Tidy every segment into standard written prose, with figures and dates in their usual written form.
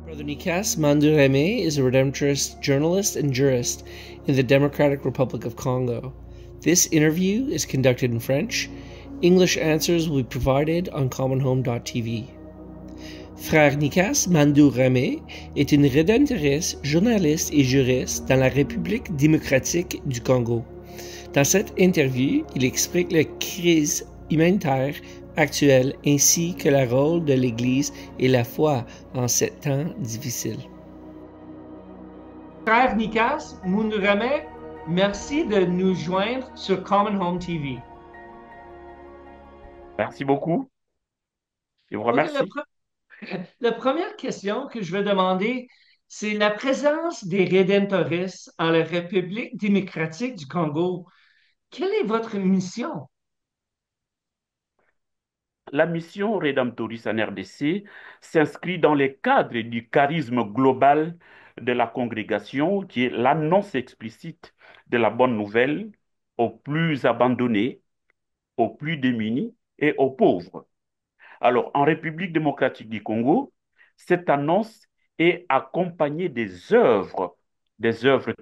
Brother Nikas Mandureme is a Redemptorist journalist and jurist in the Democratic Republic of Congo. This interview is conducted in French. English answers will be provided on commonhome.tv. Frère Nikas Mandureme est une rédemptoriste, journaliste et juriste dans la République démocratique du Congo. Dans cette interview, il explique la crise humanitaire actuelle ainsi que le rôle de l'Église et la foi en ces temps difficiles. Frère Nikas Mandureme, merci de nous joindre sur Common Home TV. Merci beaucoup. Je vous Ok, remercie. la première question que je vais demander, c'est la présence des rédemptoristes en la République démocratique du Congo. Quelle est votre mission? La mission Redemptoris en RDC s'inscrit dans les cadres du charisme global de la congrégation, qui est l'annonce explicite de la bonne nouvelle aux plus abandonnés, aux plus démunis et aux pauvres. Alors, en République démocratique du Congo, cette annonce est accompagnée des œuvres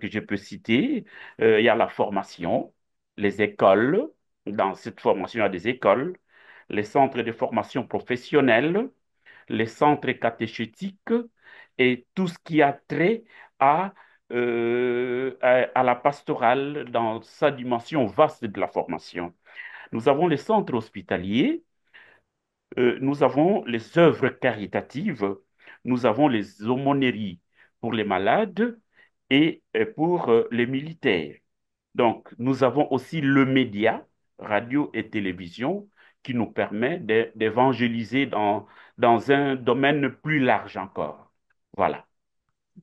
que je peux citer. Il y a la formation, les écoles. Dans cette formation, il y a des écoles, les centres de formation professionnelle, les centres catéchétiques et tout ce qui a trait à, à la pastorale dans sa dimension vaste de la formation. Nous avons les centres hospitaliers, nous avons les œuvres caritatives, nous avons les aumôneries pour les malades et pour les militaires. Donc, nous avons aussi le média, radio et télévision, qui nous permet d'évangéliser dans un domaine plus large encore. Voilà.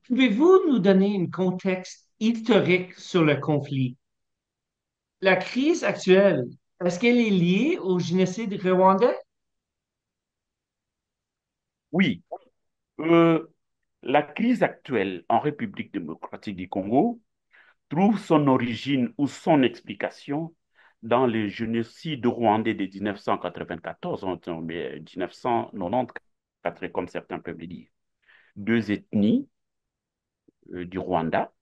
Pouvez-vous nous donner un contexte historique sur le conflit? La crise actuelle, est-ce qu'elle est liée au génocide rwandais? Oui, euh, la crise actuelle en République démocratique du Congo trouve son origine ou son explication dans le génocide rwandais de 1994, mais 1994, comme certains peuvent le dire. Deux ethnies du Rwanda,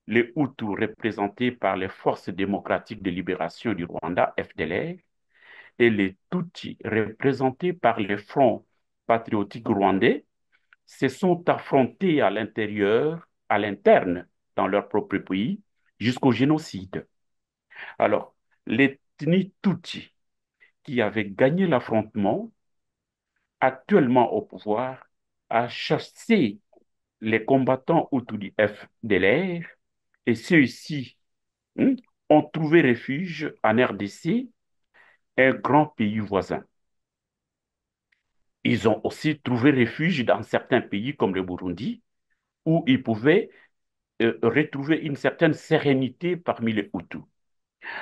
les Hutus représentés par les Forces démocratiques de libération du Rwanda, FDLR, et les Tutsis représentés par les Fronts patriotiques rwandais, se sont affrontés à l'intérieur, à l'interne, dans leur propre pays, jusqu'au génocide. Alors, l'ethnie Tutsi, qui avait gagné l'affrontement, actuellement au pouvoir, a chassé les combattants Hutus du FDLR et ceux-ci ont trouvé refuge en RDC, un grand pays voisin. Ils ont aussi trouvé refuge dans certains pays comme le Burundi, où ils pouvaient retrouver une certaine sérénité parmi les Hutus.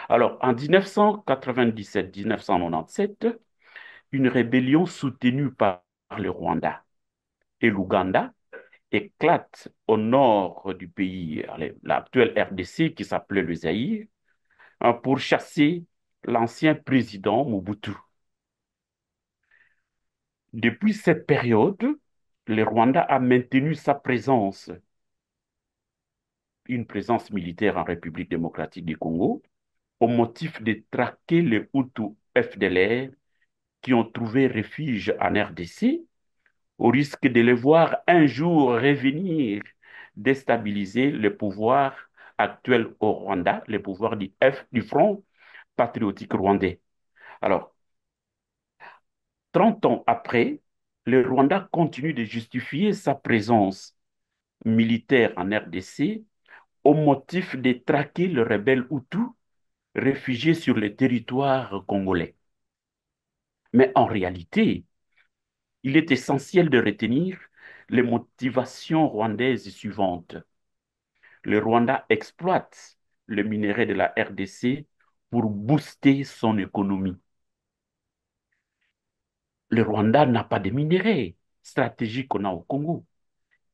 Alors, en 1997-1997, une rébellion soutenue par le Rwanda et l'Ouganda éclate au nord du pays, l'actuelle RDC qui s'appelait le Zaïre, pour chasser l'ancien président Mobutu. Depuis cette période, le Rwanda a maintenu sa présence, une présence militaire en République démocratique du Congo, au motif de traquer les Hutus FDLR qui ont trouvé refuge en RDC, au risque de les voir un jour revenir déstabiliser le pouvoir actuel au Rwanda, le pouvoir du Front patriotique rwandais. Alors, 30 ans après, le Rwanda continue de justifier sa présence militaire en RDC au motif de traquer le rebelle Hutu réfugié sur le territoire congolais. Mais en réalité, il est essentiel de retenir les motivations rwandaises suivantes. Le Rwanda exploite le minerai de la RDC pour booster son économie. Le Rwanda n'a pas de minerai stratégique qu'on a au Congo.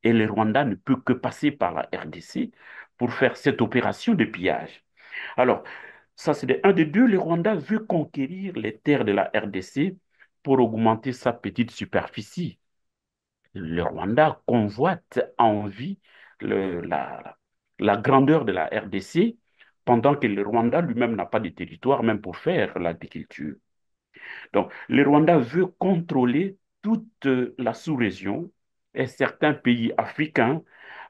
Et le Rwanda ne peut que passer par la RDC pour faire cette opération de pillage. Alors, ça c'est un des deux. Le Rwanda veut conquérir les terres de la RDC pour augmenter sa petite superficie. Le Rwanda convoite, a envie le- la, la grandeur de la RDC, pendant que le Rwanda lui-même n'a pas de territoire, même pour faire l'agriculture. Donc, le Rwanda veut contrôler toute la sous-région et certains pays africains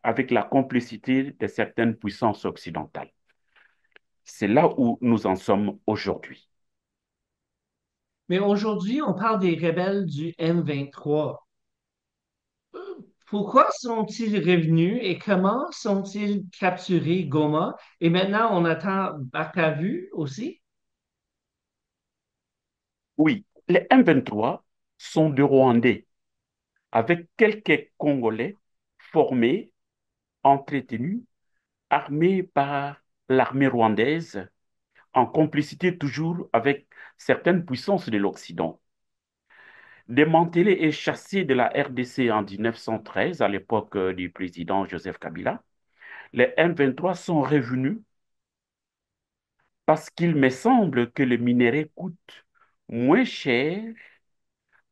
avec la complicité de certaines puissances occidentales. C'est là où nous en sommes aujourd'hui. Mais aujourd'hui, on parle des rebelles du M23. Pourquoi sont-ils revenus et comment sont-ils capturés, Goma? Et maintenant, on attend Bakavu aussi? Oui, les M23 sont de Rwandais, avec quelques Congolais formés, entretenus, armés par l'armée rwandaise, en complicité toujours avec certaines puissances de l'Occident. Démantelés et chassés de la RDC en 1913, à l'époque du président Joseph Kabila, les M23 sont revenus parce qu'il me semble que le minerai coûte moins cher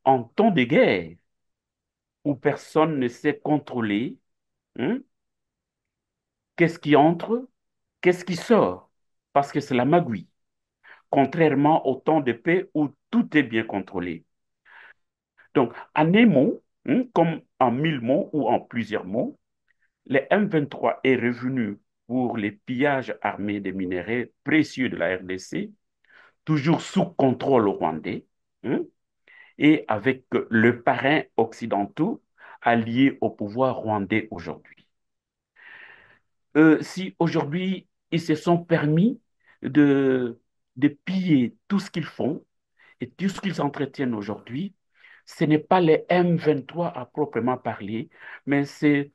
en temps de guerre où personne ne sait contrôler, hein, qu'est-ce qui entre, qu'est-ce qui sort, parce que c'est la magouille, contrairement au temps de paix où tout est bien contrôlé. Donc, en un mot, hein, comme en mille mots ou en plusieurs mots, les M23 est revenu pour les pillages armés des minéraux précieux de la RDC, toujours sous contrôle rwandais, hein, et avec le parrain occidentaux alliés au pouvoir rwandais aujourd'hui. Si aujourd'hui ils se sont permis de, de piller tout ce qu'ils font et tout ce qu'ils entretiennent aujourd'hui, ce n'est pas les M23 à proprement parler, mais c'est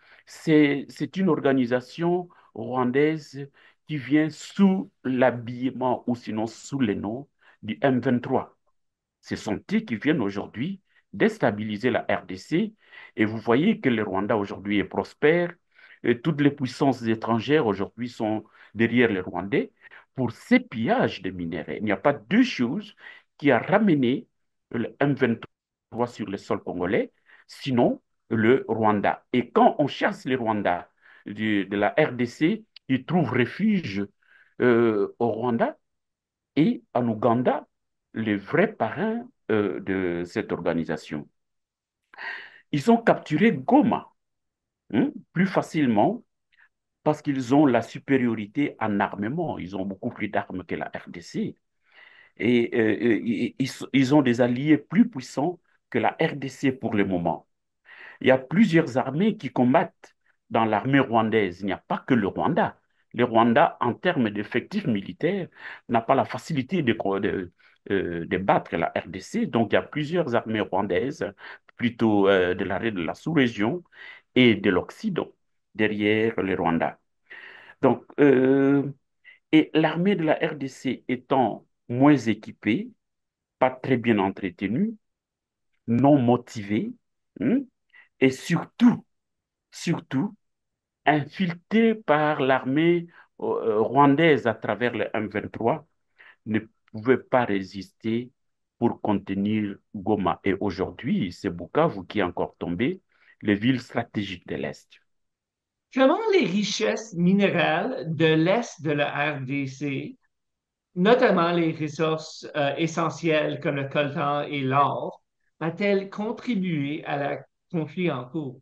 une organisation rwandaise qui vient sous l'habillement ou sinon sous le nom du M23. Ce sont eux qui viennent aujourd'hui déstabiliser la RDC. Et vous voyez que le Rwanda aujourd'hui est prospère. Et toutes les puissances étrangères aujourd'hui sont derrière les Rwandais pour ces pillages de minerais. Il n'y a pas deux choses qui a ramené le M23 sur le sol congolais, sinon le Rwanda. Et quand on chasse les Rwandais de la RDC, ils trouvent refuge au Rwanda et en Ouganda, les vrais parrains de cette organisation. Ils ont capturé Goma, hein, plus facilement parce qu'ils ont la supériorité en armement. Ils ont beaucoup plus d'armes que la RDC. Et ils ont des alliés plus puissants que la RDC pour le moment. Il y a plusieurs armées qui combattent dans l'armée rwandaise. Il n'y a pas que le Rwanda. Le Rwanda, en termes d'effectifs militaires, n'a pas la facilité de battre la RDC. Donc, il y a plusieurs armées rwandaises, plutôt de la sous-région et de l'Occident, derrière le Rwanda. Donc, et l'armée de la RDC étant moins équipée, pas très bien entretenue, non motivée, hein, et surtout infiltrés par l'armée rwandaise à travers le M23, ne pouvaient pas résister pour contenir Goma. Et aujourd'hui, c'est Bukavu qui est encore tombé, les villes stratégiques de l'Est. Comment les richesses minérales de l'Est de la RDC, notamment les ressources essentielles comme le coltan et l'or, a-t-elle contribué à la conflit en cours?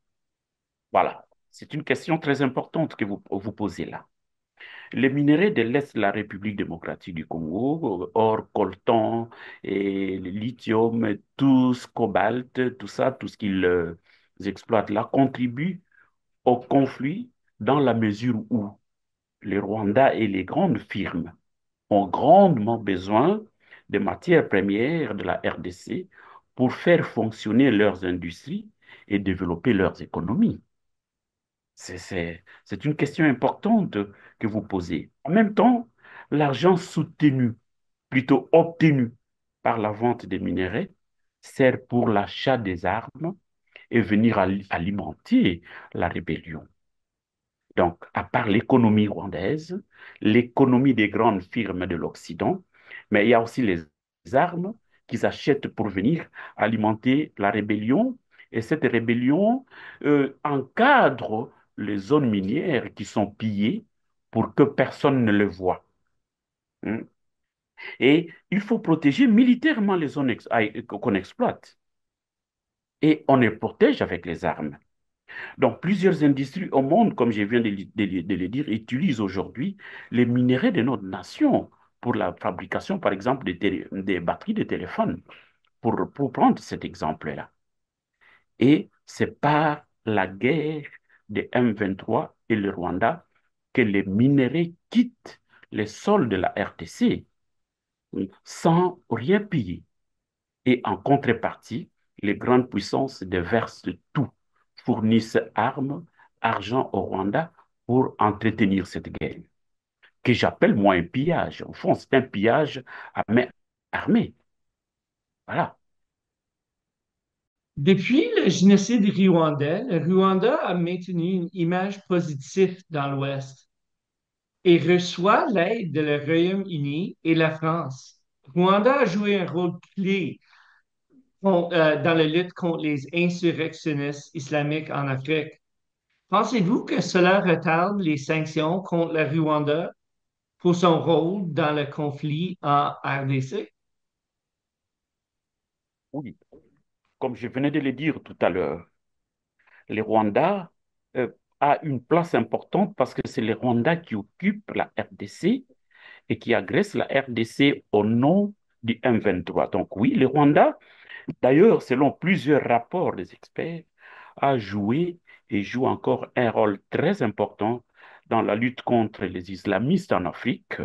Voilà, c'est une question très importante que vous posez là. Les minerais de l'Est de la République démocratique du Congo, or, coltan et le lithium, tout ce cobalt, tout ça, tout ce qu'ils exploitent là, contribuent au conflit dans la mesure où le Rwanda et les grandes firmes ont grandement besoin des matières premières de la RDC pour faire fonctionner leurs industries et développer leurs économies. C'est une question importante que vous posez. En même temps, l'argent soutenu, plutôt obtenu par la vente des minéraux, sert pour l'achat des armes et venir alimenter la rébellion. Donc, à part l'économie rwandaise, l'économie des grandes firmes de l'Occident, mais il y a aussi les armes qu'ils achètent pour venir alimenter la rébellion Et cette rébellion encadre les zones minières qui sont pillées pour que personne ne le voie. Hein. Et il faut protéger militairement les zones qu'on exploite. Et on les protège avec les armes. Donc, plusieurs industries au monde, comme je viens de le dire, utilisent aujourd'hui les minéraux de notre nation pour la fabrication, par exemple, des batteries de téléphone, pour prendre cet exemple-là. Et c'est par la guerre de M23 et le Rwanda que les minéraux quittent les sols de la RDC sans rien payer. Et en contrepartie, les grandes puissances déversent tout, fournissent armes, argent au Rwanda pour entretenir cette guerre, que j'appelle moi un pillage. Au fond, c'est un pillage à main armée. Voilà. Depuis le génocide rwandais, le Rwanda a maintenu une image positive dans l'Ouest et reçoit l'aide de le Royaume-Uni et la France. Rwanda a joué un rôle clé dans la lutte contre les insurrectionnistes islamiques en Afrique. Pensez-vous que cela retarde les sanctions contre le Rwanda pour son rôle dans le conflit en RDC? Oui, comme je venais de le dire tout à l'heure, le Rwanda euh, a une place importante parce que c'est le Rwanda qui occupe la RDC et qui agresse la RDC au nom du M23. Donc oui, le Rwanda, d'ailleurs, selon plusieurs rapports des experts, a joué et joue encore un rôle très important dans la lutte contre les islamistes en Afrique,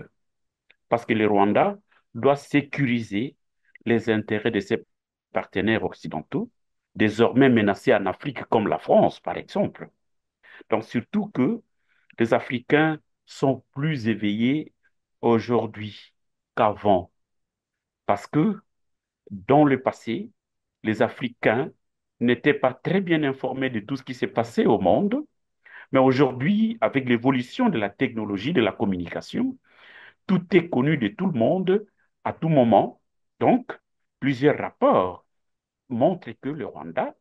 parce que le Rwanda doit sécuriser les intérêts de ses partenaires occidentaux, désormais menacés en Afrique comme la France, par exemple. Donc surtout que les Africains sont plus éveillés aujourd'hui qu'avant, parce que dans le passé, les Africains n'étaient pas très bien informés de tout ce qui s'est passé au monde, mais aujourd'hui, avec l'évolution de la technologie, de la communication, tout est connu de tout le monde à tout moment. Donc, plusieurs rapports montrent que le Rwanda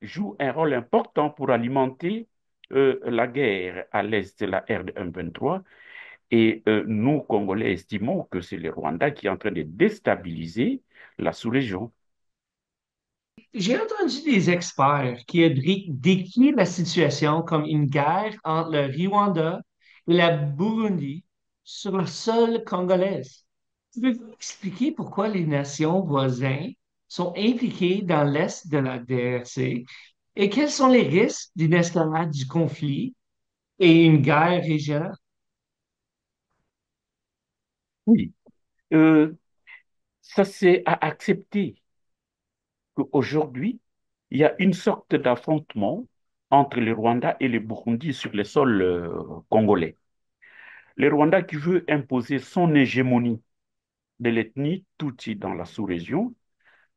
joue un rôle important pour alimenter la guerre à l'est de la RD123. Et nous, Congolais, estimons que c'est le Rwanda qui est en train de déstabiliser la sous-région. J'ai entendu des experts qui décrivent la situation comme une guerre entre le Rwanda et la Burundi sur le sol congolais. Pouvez-vous expliquer pourquoi les nations voisines sont impliquées dans l'est de la DRC et quels sont les risques d'une escalade du conflit et une guerre régionale? Oui, euh, ça c'est à accepter qu'aujourd'hui, il y a une sorte d'affrontement entre le Rwanda et le Burundi sur le sol congolais. Le Rwanda qui veut imposer son hégémonie de l'ethnie Tutsi dans la sous-région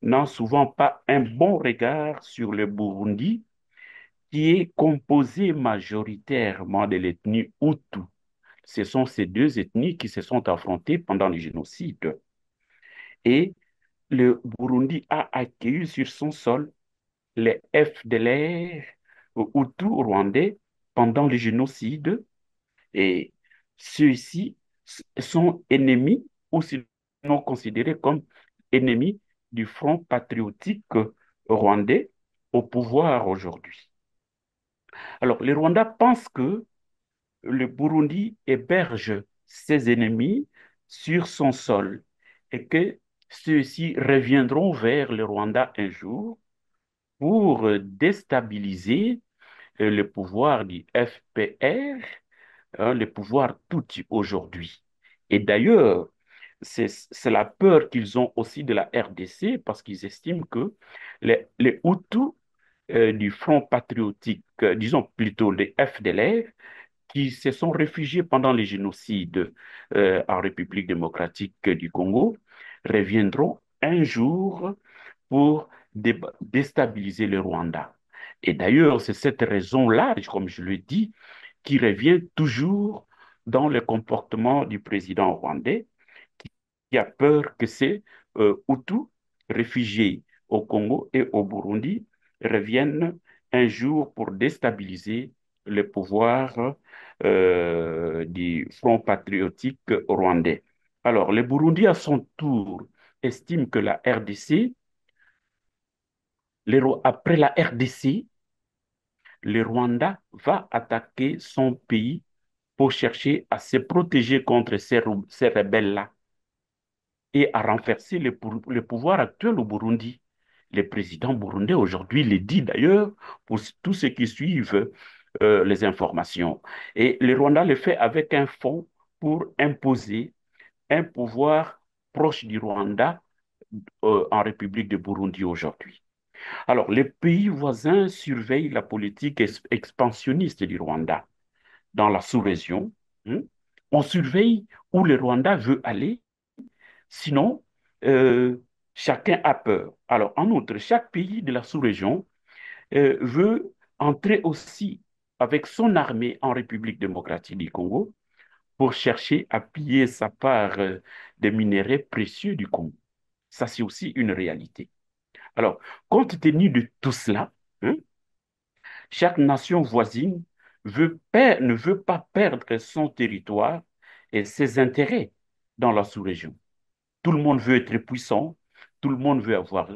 n'a souvent pas un bon regard sur le Burundi qui est composé majoritairement de l'ethnie Hutu. Ce sont ces deux ethnies qui se sont affrontées pendant le génocide. Et le Burundi a accueilli sur son sol les FDLR Hutus rwandais pendant le génocide. Et ceux-ci sont ennemis ou sinon considérés comme ennemis du Front patriotique rwandais au pouvoir aujourd'hui. Alors, les Rwandais pensent que le Burundi héberge ses ennemis sur son sol et que ceux-ci reviendront vers le Rwanda un jour pour déstabiliser le pouvoir du FPR, hein, le pouvoir Tutsi aujourd'hui. Et d'ailleurs, c'est la peur qu'ils ont aussi de la RDC parce qu'ils estiment que les Hutus du Front patriotique, disons plutôt les FDLR, qui se sont réfugiés pendant les génocides en République démocratique du Congo, reviendront un jour pour déstabiliser le Rwanda. Et d'ailleurs, c'est cette raison-là, comme je le dis, qui revient toujours dans le comportement du président rwandais, qui a peur que ces Hutus réfugiés au Congo et au Burundi reviennent un jour pour déstabiliser le pouvoir du Front patriotique rwandais. Alors, le Burundi, à son tour, estime que la RDC, après la RDC, le Rwanda va attaquer son pays pour chercher à se protéger contre ces rebelles-là et à renverser le pouvoir actuel au Burundi. Le président burundais aujourd'hui le dit d'ailleurs pour tous ceux qui suivent les informations. Et le Rwanda le fait avec un fonds pour imposer un pouvoir proche du Rwanda en République de Burundi aujourd'hui. Alors, les pays voisins surveillent la politique expansionniste du Rwanda dans la sous-région. Hein. On surveille où le Rwanda veut aller. Sinon, euh, chacun a peur. Alors, en outre, chaque pays de la sous-région veut entrer aussi avec son armée en République démocratique du Congo pour chercher à piller sa part des minéraux précieux du Congo. Ça, c'est aussi une réalité. Alors, compte tenu de tout cela, hein, chaque nation voisine ne veut pas perdre son territoire et ses intérêts dans la sous-région. Tout le monde veut être puissant, tout le monde veut avoir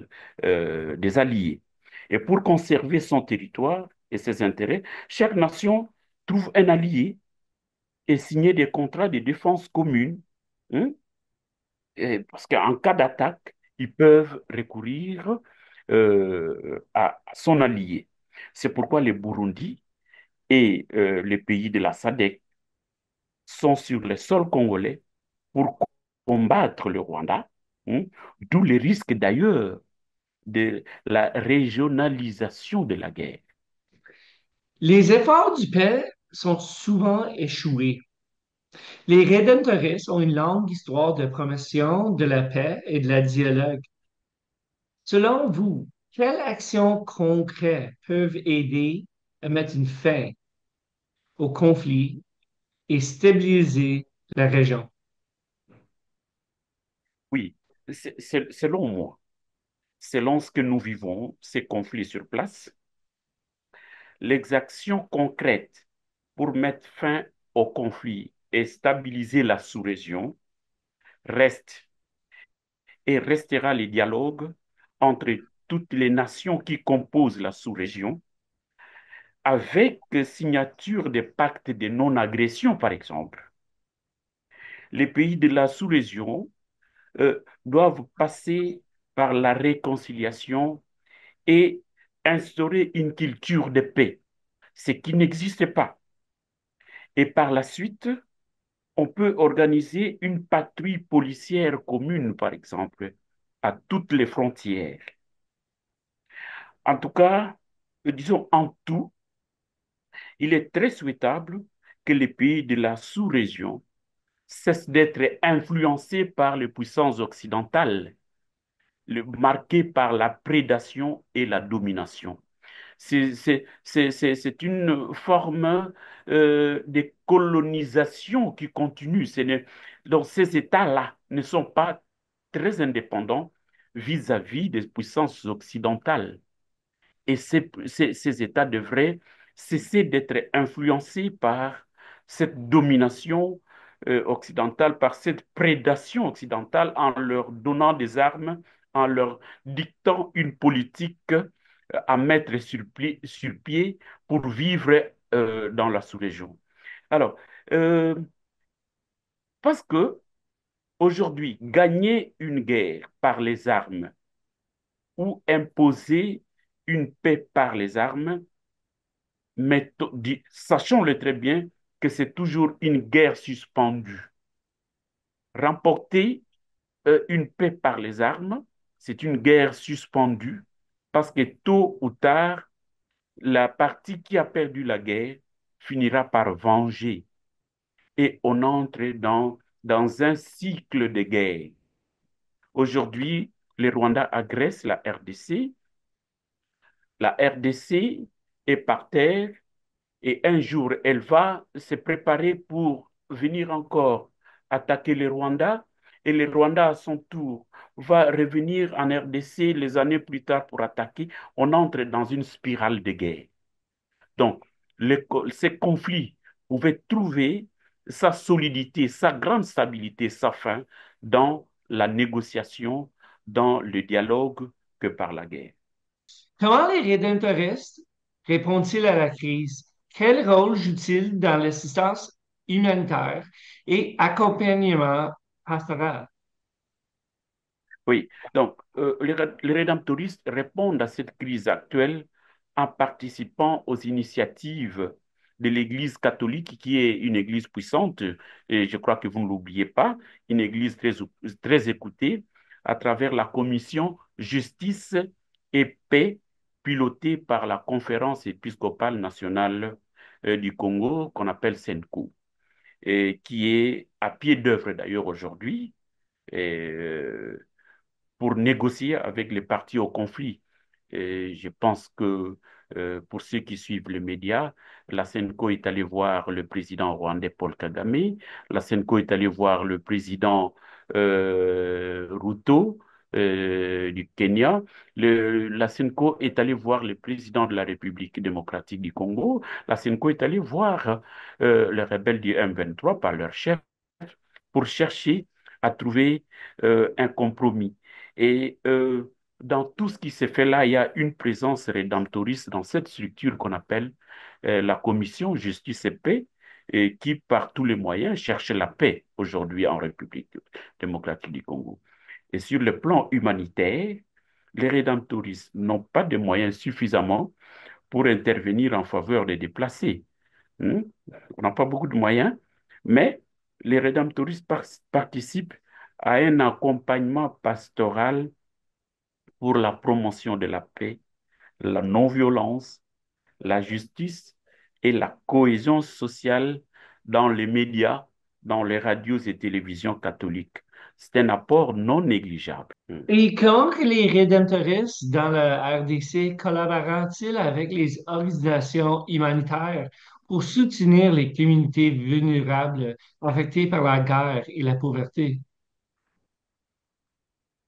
des alliés. Et pour conserver son territoire et ses intérêts, chaque nation trouve un allié et signe des contrats de défense commune, hein, parce qu'en cas d'attaque, ils peuvent recourir à son allié. C'est pourquoi les Burundi et les pays de la SADC sont sur le sol congolais pour combattre le Rwanda, hein, d'où les risques d'ailleurs de la régionalisation de la guerre. Les efforts du paix sont souvent échoués. Les rédemptoristes ont une longue histoire de promotion de la paix et de la dialogue. Selon vous, quelles actions concrètes peuvent aider à mettre une fin au conflit et stabiliser la région? Oui, selon moi, selon ce que nous vivons, ces conflits sur place, les actions concrètes pour mettre fin au conflit et stabiliser la sous-région restent et restera le dialogue entre toutes les nations qui composent la sous-région, avec signature des pactes de non-agression, par exemple. Les pays de la sous-région doivent passer par la réconciliation et instaurer une culture de paix, ce qui n'existe pas. Et par la suite, on peut organiser une patrouille policière commune, par exemple, à toutes les frontières. En tout cas, disons en tout, il est très souhaitable que les pays de la sous-région cessent d'être influencés par les puissances occidentales, marquées par la prédation et la domination. C'est une forme de colonisation qui continue. Donc ces États-là ne sont pas très indépendants vis-à-vis des puissances occidentales. Et ces États devraient cesser d'être influencés par cette domination occidentale, par cette prédation occidentale en leur donnant des armes, en leur dictant une politique à mettre sur pied pour vivre dans la sous-région. Alors, euh, parce que aujourd'hui, gagner une guerre par les armes ou imposer une paix par les armes, mais sachons-le très bien que c'est toujours une guerre suspendue. Remporter une paix par les armes, c'est une guerre suspendue parce que tôt ou tard, la partie qui a perdu la guerre finira par venger et on entre dans un cycle de guerre. Aujourd'hui, le Rwanda agresse la RDC, la RDC est par terre et un jour, elle va se préparer pour venir encore attaquer le Rwanda et le Rwanda à son tour va revenir en RDC les années plus tard pour attaquer, on entre dans une spirale de guerre. Donc, ces conflits pouvaient trouver sa solidité, sa grande stabilité, sa fin dans la négociation, dans le dialogue que par la guerre. Comment les rédemptoristes répondent-ils à la crise? Quel rôle jouent-ils dans l'assistance humanitaire et accompagnement pastoral? Oui, donc les rédemptoristes répondent à cette crise actuelle en participant aux initiatives de l'Église catholique, qui est une Église puissante, et je crois que vous ne l'oubliez pas, une Église très écoutée, à travers la commission Justice et Paix, pilotée par la Conférence épiscopale nationale du Congo, qu'on appelle SENCO, et qui est à pied d'œuvre d'ailleurs aujourd'hui. Et, pour négocier avec les partis au conflit. Et je pense que pour ceux qui suivent les médias, la SENCO est allée voir le président rwandais Paul Kagame, la SENCO est allée voir le président Ruto du Kenya, la SENCO est allée voir le président de la République démocratique du Congo, la SENCO est allée voir les rebelles du M23 par leur chef pour chercher à trouver un compromis. Et dans tout ce qui s'est fait là, il y a une présence rédemptoriste dans cette structure qu'on appelle la Commission Justice et Paix, et qui, par tous les moyens, cherche la paix aujourd'hui en République démocratique du Congo. Et sur le plan humanitaire, les rédemptoristes n'ont pas de moyens suffisamment pour intervenir en faveur des déplacés. Hmm? On n'a pas beaucoup de moyens, mais les rédemptoristes participent à un accompagnement pastoral pour la promotion de la paix, la non-violence, la justice et la cohésion sociale dans les médias, dans les radios et télévisions catholiques. C'est un apport non négligeable. Et comment que les rédemptoristes dans le RDC collaborent-ils avec les organisations humanitaires pour soutenir les communautés vulnérables affectées par la guerre et la pauvreté?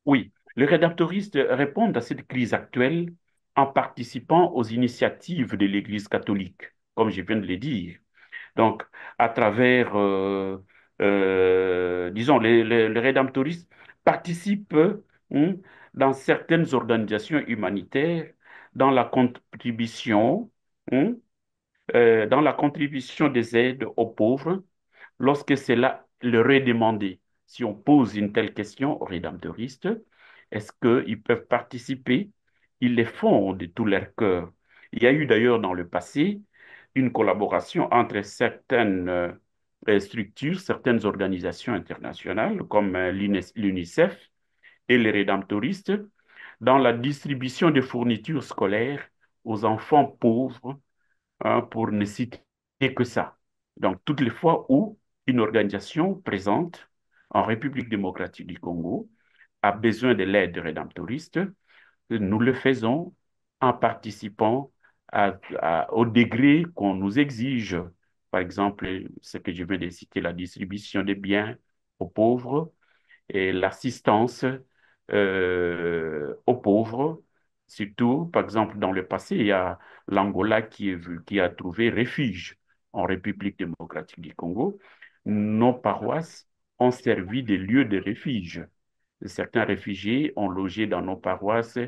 Oui, les rédemptoristes répondent à cette crise actuelle en participant aux initiatives de l'Église catholique, comme je viens de le dire. Donc, à travers, disons, les rédemptoristes participent hein, dans certaines organisations humanitaires dans la contribution, hein, dans la contribution des aides aux pauvres lorsque cela leur est demandé. Si on pose une telle question aux rédemptoristes, est-ce qu'ils peuvent participer? Ils le font de tout leur cœur. Il y a eu d'ailleurs dans le passé une collaboration entre certaines structures, certaines organisations internationales comme l'UNICEF et les rédemptoristes dans la distribution de fournitures scolaires aux enfants pauvres, hein, pour ne citer que ça. Donc, toutes les fois où une organisation présente en République démocratique du Congo a besoin de l'aide rédemptoriste, nous le faisons en participant au degré qu'on nous exige. Par exemple, ce que je viens de citer, la distribution des biens aux pauvres et l'assistance aux pauvres. Surtout, par exemple, dans le passé, il y a l'Angola qui a trouvé refuge en République démocratique du Congo. Nos paroisses ont servi de lieux de refuge. Certains réfugiés ont logé dans nos paroisses.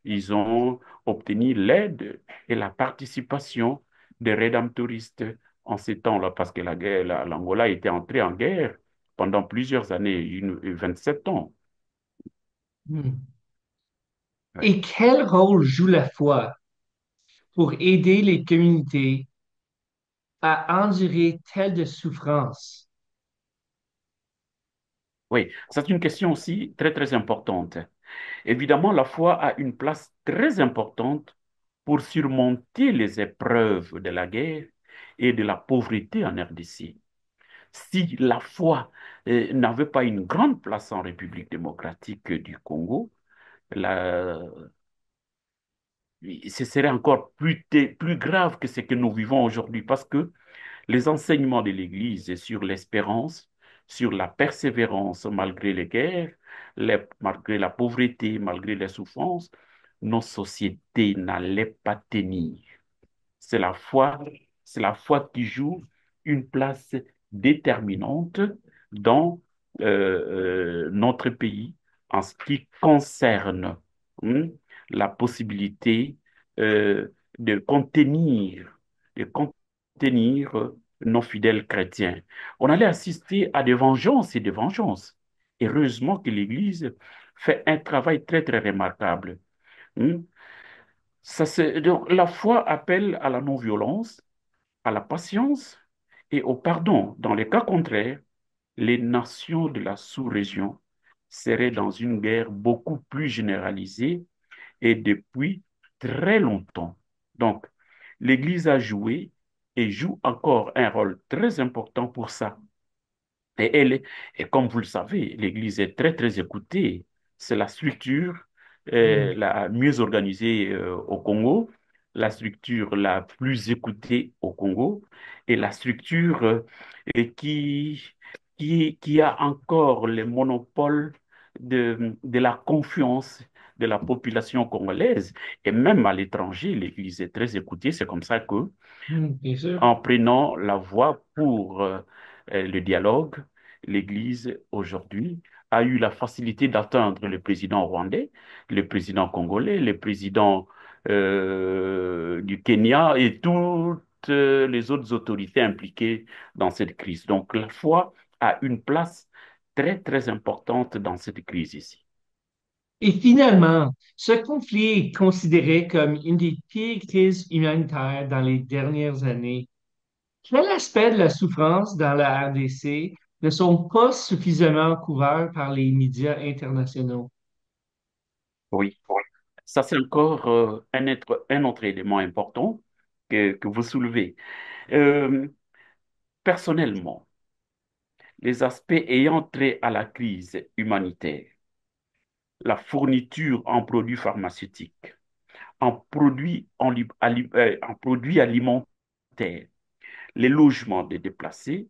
Ils ont obtenu l'aide et la participation des rédemptoristes en ces temps-là, parce que la guerre, l'Angola était entrée en guerre pendant plusieurs années, 27 ans. Hmm. Ouais. Et quel rôle joue la foi pour aider les communautés à endurer telle de souffrance? Oui, c'est une question aussi très, très importante. Évidemment, la foi a une place très importante pour surmonter les épreuves de la guerre et de la pauvreté en RDC. Si la foi n'avait pas une grande place en République démocratique du Congo, la- ce serait encore plus grave que ce que nous vivons aujourd'hui parce que les enseignements de l'Église sur l'espérance, sur la persévérance malgré les guerres, malgré la pauvreté, malgré les souffrances, nos sociétés n'allaient pas tenir. C'est la foi, c'est la foi qui joue une place déterminante dans notre pays en ce qui concerne hum, la possibilité euh, de contenir, de contenir nos fidèles chrétiens. On allait assister à des vengeances et des vengeances. Heureusement que l'Église fait un travail très, très remarquable. Hum. Donc, la foi appelle à la non-violence, à la patience et au pardon. Dans les cas contraires, les nations de la sous-région seraient dans une guerre beaucoup plus généralisée et depuis très longtemps. Donc, l'Église a joué et joue encore un rôle très important pour ça. Et, et comme vous le savez, l'Église est très, très écoutée. C'est la structure Hmm. la mieux organisée au Congo, la structure la plus écoutée au Congo et la structure et qui a encore le monopole de la confiance de la population congolaise. Et même à l'étranger, l'Église est très écoutée. C'est comme ça que Bien sûr. en prenant la voie pour le dialogue, l'Église aujourd'hui a eu la facilité d'atteindre le président rwandais, le président congolais, le président du Kenya et toutes les autres autorités impliquées dans cette crise. Donc la foi a une place très, très importante dans cette crise ici. Et finalement, ce conflit est considéré comme une des pires crises humanitaires dans les dernières années. Quel aspect de la souffrance dans la RDC ne sont pas suffisamment couverts par les médias internationaux? Oui, ça c'est encore un autre élément important que vous soulevez. Euh, Personnellement, les aspects ayant trait à la crise humanitaire, la fourniture en produits pharmaceutiques, en produits alimentaires, les logements des déplacés,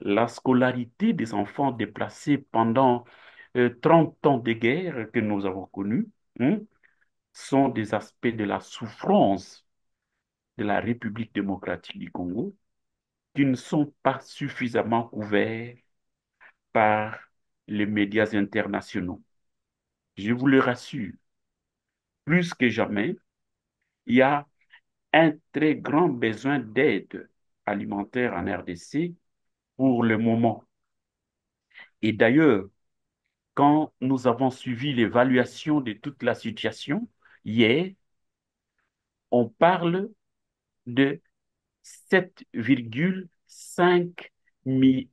la scolarité des enfants déplacés pendant 30 ans de guerre que nous avons connus, hein, sont des aspects de la souffrance de la République démocratique du Congo qui ne sont pas suffisamment couverts par les médias internationaux. Je vous le rassure, plus que jamais, il y a un très grand besoin d'aide alimentaire en RDC pour le moment. Et d'ailleurs, quand nous avons suivi l'évaluation de toute la situation, hier, on parle de 7,5 mi-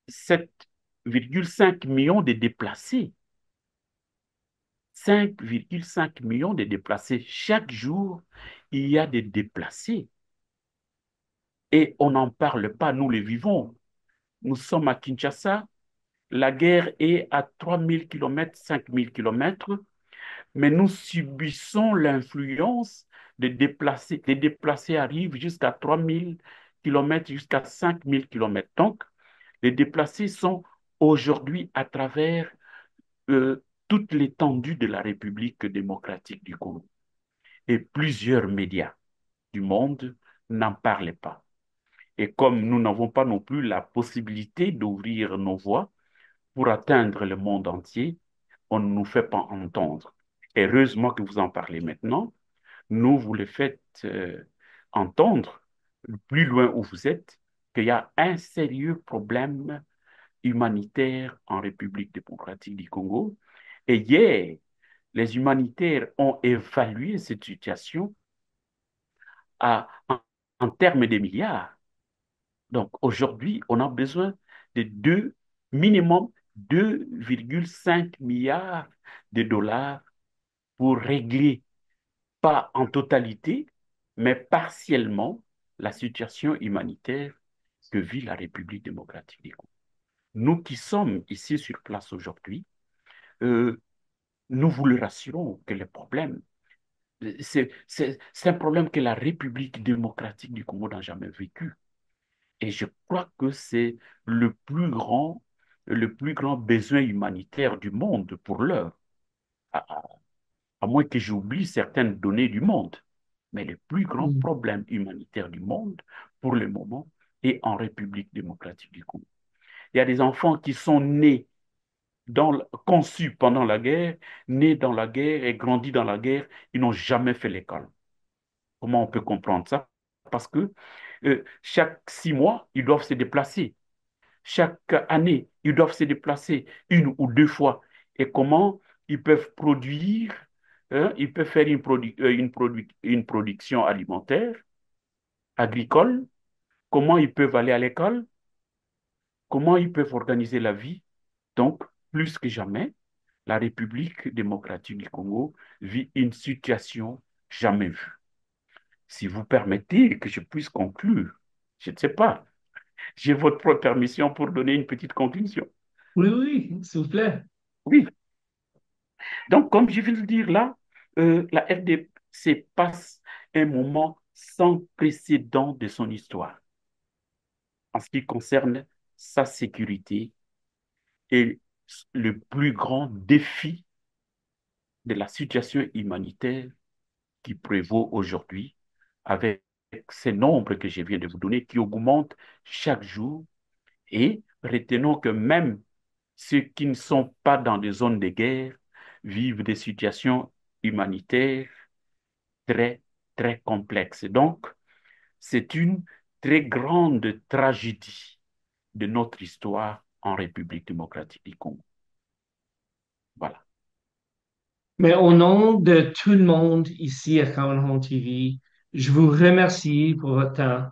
7,5 millions de déplacés. 5,5 millions de déplacés. Chaque jour, il y a des déplacés. Et on n'en parle pas, nous les vivons. Nous sommes à Kinshasa, la guerre est à 3 000 km, 5 000 km, mais nous subissons l'influence des déplacés. Les déplacés arrivent jusqu'à 3 000 km, jusqu'à 5 000 km. Donc, les déplacés sont aujourd'hui à travers toute l'étendue de la République démocratique du Congo. Et plusieurs médias du monde n'en parlaient pas. Et comme nous n'avons pas non plus la possibilité d'ouvrir nos voix pour atteindre le monde entier, on ne nous fait pas entendre. Heureusement que vous en parlez maintenant, nous vous le faites entendre plus loin où vous êtes qu'il y a un sérieux problème humanitaire en République démocratique du Congo. Et hier, les humanitaires ont évalué cette situation en, en termes de milliards. Donc aujourd'hui, on a besoin de minimum 2,5 milliards de dollars pour régler, pas en totalité, mais partiellement, la situation humanitaire que vit la République démocratique du Congo. Nous qui sommes ici sur place aujourd'hui, euh, nous vous le rassurons que le problème, c'est un problème que la République démocratique du Congo n'a jamais vécu. Et je crois que c'est le plus grand le plus grand besoin humanitaire du monde pour l'heure, à, à- à moins que j'oublie certaines données du monde. Mais le plus grand Mm. problème humanitaire du monde, pour le moment, est en République démocratique du Congo. Il y a des enfants qui sont nés conçus pendant la guerre, nés dans la guerre et grandis dans la guerre, ils n'ont jamais fait l'école. Comment on peut comprendre ça? Parce que chaque 6 mois, ils doivent se déplacer. Chaque année, ils doivent se déplacer 1 ou 2 fois. Et comment ils peuvent produire, hein, ils peuvent faire une production alimentaire, agricole, comment ils peuvent aller à l'école, comment ils peuvent organiser la vie. Donc, plus que jamais, la République démocratique du Congo vit une situation jamais vue. Si vous permettez que je puisse conclure, je ne sais pas, j'ai votre permission pour donner une petite conclusion. Oui, oui, s'il vous plaît. Oui, donc comme je viens de le dire là, la RDC passe un moment sans précédent de son histoire en ce qui concerne sa sécurité et le plus grand défi de la situation humanitaire qui prévaut aujourd'hui avec ces nombres que je viens de vous donner qui augmentent chaque jour. Et retenons que même ceux qui ne sont pas dans des zones de guerre vivent des situations humanitaires très, très complexes. Donc, c'est une très grande tragédie de notre histoire en République démocratique du Congo. Voilà. Mais au nom de tout le monde ici à Common Home TV, je vous remercie pour votre temps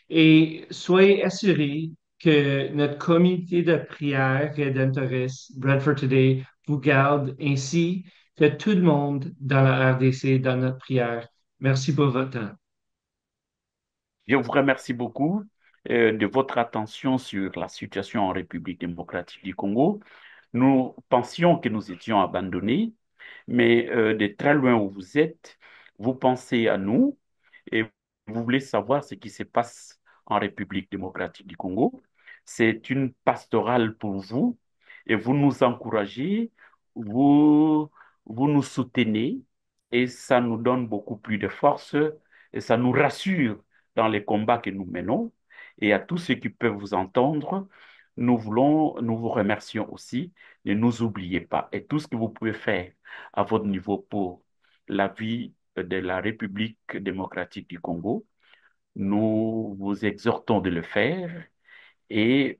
et soyez assurés que notre comité de prière rédemptoriste Bread for Today vous garde ainsi que tout le monde dans la RDC dans notre prière. Merci pour votre temps. Je vous remercie beaucoup de votre attention sur la situation en République démocratique du Congo. Nous pensions que nous étions abandonnés, mais de très loin où vous êtes, vous pensez à nous et vous voulez savoir ce qui se passe en République démocratique du Congo. C'est une pastorale pour vous et vous nous encouragez, vous, vous nous soutenez et ça nous donne beaucoup plus de force et ça nous rassure dans les combats que nous menons. Et à tous ceux qui peuvent vous entendre, nous vous remercions aussi. Ne nous oubliez pas. Et tout ce que vous pouvez faire à votre niveau pour la vie de la République démocratique du Congo, nous vous exhortons de le faire. Et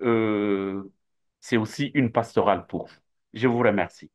c'est aussi une pastorale pour vous. Je vous remercie.